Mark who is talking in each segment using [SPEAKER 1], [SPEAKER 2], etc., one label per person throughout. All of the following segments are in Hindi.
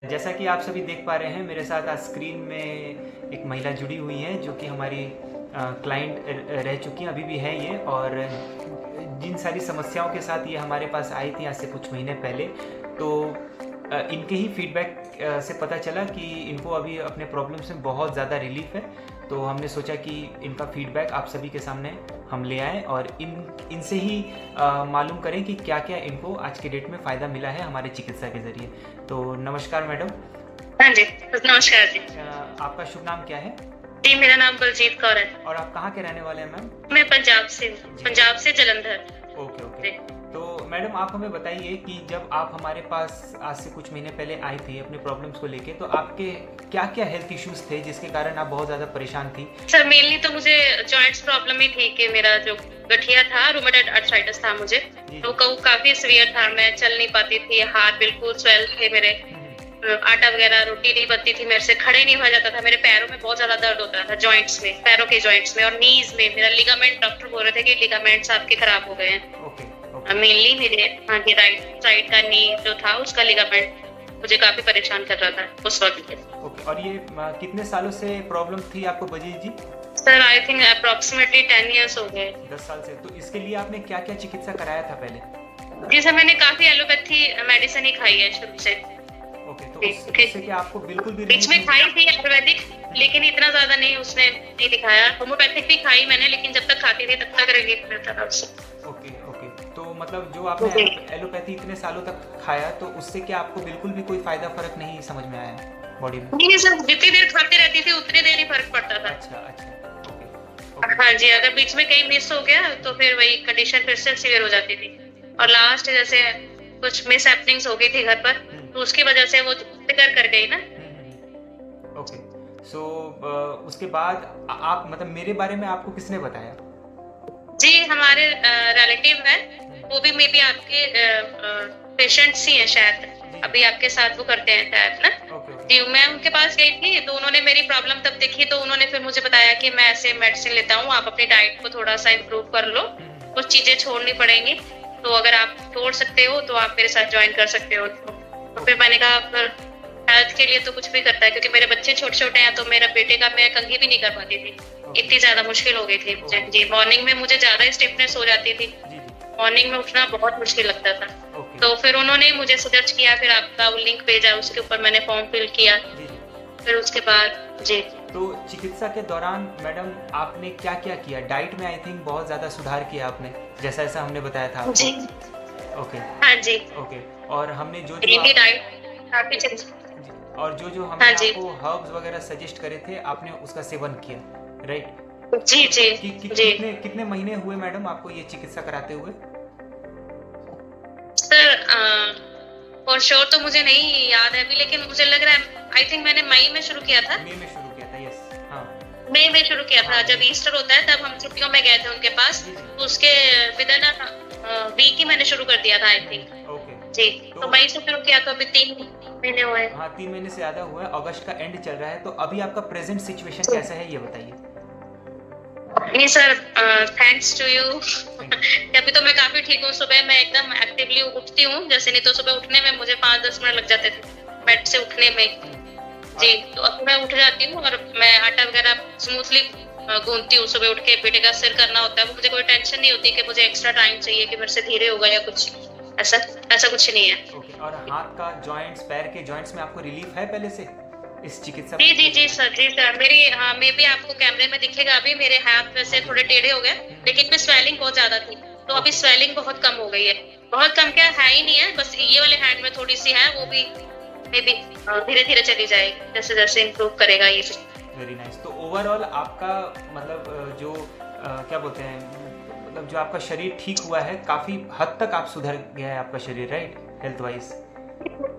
[SPEAKER 1] जैसा कि आप सभी देख पा रहे हैं मेरे साथ आज स्क्रीन में एक महिला जुड़ी हुई है जो कि हमारी क्लाइंट रह चुकी हैं, अभी भी है ये। और जिन सारी समस्याओं के साथ ये हमारे पास आई थी आज से कुछ महीने पहले, तो इनके ही फीडबैक से पता चला कि इनको अभी अपने प्रॉब्लम से बहुत ज़्यादा रिलीफ है। तो हमने सोचा कि इनका फीडबैक आप सभी के सामने हम ले आएँ और इनसे ही मालूम करें कि क्या क्या इनको आज के डेट में फ़ायदा मिला है हमारे चिकित्सा के ज़रिए। तो नमस्कार मैडम।
[SPEAKER 2] हाँ जी, नमस्कार जी।
[SPEAKER 1] आपका शुभ नाम क्या है?
[SPEAKER 2] जी, मेरा नाम बलजीत कौर है।
[SPEAKER 1] और आप कहाँ के रहने वाले हैं मैम?
[SPEAKER 2] मैं पंजाब से हूँ, पंजाब से जलंधर।
[SPEAKER 1] Okay okay. तो मैडम आप हमें बताइए कि जब आप हमारे पास आज से कुछ महीने पहले आई थी अपने प्रॉब्लम्स को लेके, तो आपके क्या क्या हेल्थ इश्यूज थे जिसके कारण आप बहुत ज़्यादा परेशान थी?
[SPEAKER 2] सर मेनली तो मुझे जॉइंट्स प्रॉब्लम ही थी कि मेरा जो गठिया था, रूमेटॉइड आर्थराइटिस था मुझे, तो काफी सीवियर था। मैं चल नहीं पाती थी, हाथ बिल्कुल स्वेल थे मेरे, आटा वगैरह रोटी नहीं बनती थी मेरे से, खड़े नहीं हुआ जाता था। मेरे पैरों में बहुत ज्यादा दर्द होता था, जॉइंट्स में, पैरों के जॉइंट्स में और नीज में। मेरा लिगामेंट, डॉक्टर बोल रहे थे कि लिगामेंट्स आपके खराब हो गए हैं। मेनली मेरे राइट साइड का नी जो था उसका लिगामेंट मुझे काफी परेशान कर रहा था उस वक्त।
[SPEAKER 1] ओके। और ये कितने सालों से प्रॉब्लम थी आपको Bajit ji?
[SPEAKER 2] Sir I think approximately 10 years हो गए।
[SPEAKER 1] 10 साल से। तो इसके लिए आपने क्या क्या चिकित्सा कराया था पहले?
[SPEAKER 2] जी सर, मैंने काफी एलोपैथी मेडिसिन ही खाई है शुरू से।
[SPEAKER 1] ओके। तो उससे क्या आपको बिल्कुल भी
[SPEAKER 2] बीच में खाई थी आयुर्वेदिक, लेकिन इतना ज्यादा नहीं उसने नहीं दिखाया। होम्योपैथिक भी खाई मैंने, लेकिन जब तक खाती थी तब तक रिलीफ मिलता था उससे।
[SPEAKER 1] Okay okay. तो मतलब जो आपने एलोपैथी इतने सालों तक खाया, तो उससे क्या आपको बिल्कुल भी कोई फायदा फर्क नहीं समझ में आया बॉडी में?
[SPEAKER 2] नहीं सर, जितनी देर खाती रहती थी उतनी देर ही फर्क पड़ता था।
[SPEAKER 1] अच्छा अच्छा। ओके।
[SPEAKER 2] हाँ जी, अगर बीच में कहीं मिस हो गया तो फिर वही कंडीशन फिर से सीवियर हो जाती थी। और लास्ट जैसे कुछ मिस हैपनिंग्स हो गई थी घर पर, तो उसकी वजह से वो फिकर कर गई ना।
[SPEAKER 1] ओके। सो उसके बाद आप मतलब मेरे बारे में आपको किसने बताया?
[SPEAKER 2] जी, हमारे रिलेटिव है, वो भी मे बी आपके पेशेंट्स ही हैं शायद, अभी आपके साथ वो करते हैं शायद ना। जी, मैं उनके पास गई थी तो उन्होंने मेरी प्रॉब्लम तब देखी, तो उन्होंने फिर मुझे बताया कि मैं ऐसे मेडिसिन लेता हूँ, आप अपनी डाइट को थोड़ा सा इम्प्रूव कर लो, कुछ चीजें छोड़नी पड़ेंगी, तो अगर आप छोड़ सकते हो तो आप मेरे साथ ज्वाइन कर सकते हो। तो फिर मैंने कहा फिर हेल्थ के लिए तो कुछ भी करता है, क्योंकि मेरे बच्चे छोटे छोटे हैं, तो मेरे बेटे का मैं कंघी भी नहीं कर पाती थी, इतनी ज्यादा मुश्किल हो गई थी मुझे। जी, मॉर्निंग में मुझे ज्यादा स्टिफनेस हो जाती थी, मॉर्निंग में उठना बहुत मुश्किल लगता था। तो फिर उन्होंने मुझे सजेस्ट किया, फिर आपका वो लिंक भेजा, उसके ऊपर मैंने फॉर्म फिल किया, फिर उसके बाद जी।
[SPEAKER 1] तो चिकित्सा के दौरान मैडम आपने क्या क्या किया? डाइट में आई थिंक बहुत ज्यादा सुधार किया आपने, जैसा ऐसा हमने बताया था आपको।
[SPEAKER 2] जी।
[SPEAKER 1] ओके।
[SPEAKER 2] हाँ जी।
[SPEAKER 1] ओके। और हमने जो जो हमने आपको हर्ब्स वगैरह सजेस्ट करे थे, आपने उसका सेवन किया, राइट?
[SPEAKER 2] जी जी जी।
[SPEAKER 1] कितने महीने हुए मैडम आपको ये चिकित्सा कराते हुए?
[SPEAKER 2] सर फॉर श्योर तो मुझे नहीं याद है अभी, लेकिन मुझे लग रहा है आई थिंक मैंने मई में शुरू किया था।
[SPEAKER 1] मई में शुरू किया था, यस। हाँ,
[SPEAKER 2] मई में शुरू किया था। जब ईस्टर होता है तब हम छुट्टियों में गए थे उनके पास, तो उसके विदिन वीक ही मैंने शुरू कर दिया था आई थिंक।
[SPEAKER 1] ओके
[SPEAKER 2] जी। तो मई से शुरू किया, तो अभी 3 महीने हुए।
[SPEAKER 1] हाँ, 3 महीने से ज्यादा हुआ है। अगस्त का एंड चल रहा है, तो अभी आपका प्रेजेंट सिचुएशन कैसा है ये बताइए।
[SPEAKER 2] नहीं सर, थैंक्स टू यू। अभी तो मैं काफी ठीक हूँ। सुबह मैं एकदम एक्टिवली उठती हूँ, जैसे नहीं तो सुबह उठने में मुझे 5-10 मिनट लग जाते थे बेड से उठने में। जी, तो अब मैं उठ जाती हूँ और मैं आटा वगैरह स्मूथली गूंथती हूँ। सुबह उठ के बेटे का सिर करना होता है, वो मुझे कोई टेंशन नहीं होती कि मुझे एक्स्ट्रा टाइम चाहिए कि मेरे से धीरे होगा या कुछ ऐसा कुछ नहीं है।
[SPEAKER 1] ओके। और हाथ का जॉइंट्स, पैर के जॉइंट्स में आपको रिलीफ है पहले से इस चिकित्सा?
[SPEAKER 2] जी जी जी सर, जी सर। मेरी मे बी आपको कैमरे में दिखेगा, अभी मेरे हाथ वैसे थोड़े टेढ़े हो गए, लेकिन में स्वेलिंग बहुत ज्यादा थी, तो अभी स्वेलिंग बहुत कम हो गई है। बहुत कम क्या है ही नहीं है, बस ये वाले हैंड में थोड़ी सी है, वो भी मे बी धीरे धीरे चली जाएगी जैसे जैसे इम्प्रूव करेगा ये।
[SPEAKER 1] Very nice. तो ओवरऑल आपका मतलब जो क्या बोलते हैं, मतलब जो आपका शरीर ठीक हुआ है, काफी हद तक आप सुधर गया है आपका शरीर, राइट, हेल्थ वाइज?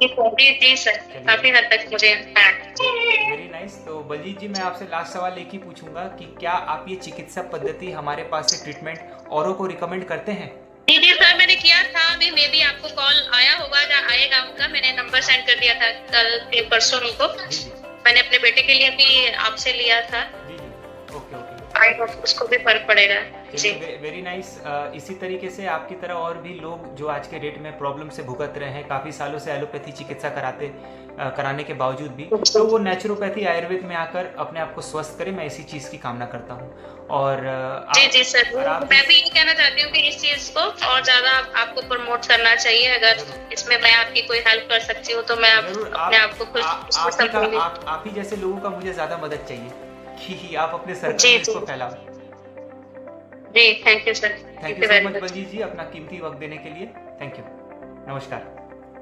[SPEAKER 2] जी सर, काफी हद तक मुझे।
[SPEAKER 1] Very nice. तो बलजीत जी, मैं आपसे लास्ट सवाल एक ही पूछूंगा कि क्या आप ये चिकित्सा पद्धति हमारे पास से ट्रीटमेंट औरों को रिकमेंड करते हैं?
[SPEAKER 2] जी जी सर, मैंने किया था, अभी मे बी आपको कॉल आया होगा या आएगा उनका। मैंने नंबर सेंड कर दिया था कल परसों उनको। मैंने अपने बेटे के लिए भी आपसे लिया था।
[SPEAKER 1] जी जी। Okay okay.
[SPEAKER 2] उसको भी फर्क पड़ेगा। जी
[SPEAKER 1] वेरी नाइस। इसी तरीके से आपकी तरह और भी लोग जो आज के डेट में प्रॉब्लम से भुगत रहे हैं, काफ़ी सालों से एलोपैथी चिकित्सा कराने के बावजूद भी, तो वो नेचुरोपैथी आयुर्वेद में आकर अपने आप को स्वस्थ करें, मैं इसी चीज़ की कामना करता हूँ। और
[SPEAKER 2] जी सर, मैं भी ये कहना चाहती हूँ कि इस चीज को और ज्यादा आपको प्रमोट करना चाहिए। अगर इसमें मैं आपकी कोई हेल्प कर सकती हूँ तो मैं अपने आप को खुश
[SPEAKER 1] आप ही जैसे लोगों का मुझे ज्यादा मदद चाहिए कि आप अपने सर्कल में इसको फैलाओ।
[SPEAKER 2] जी thank you sir.
[SPEAKER 1] Thank you so much Baljit ji, अपना कीमती वक्त देने के लिए। Thank you. नमस्कार।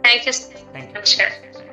[SPEAKER 2] Thank you. नमस्कार।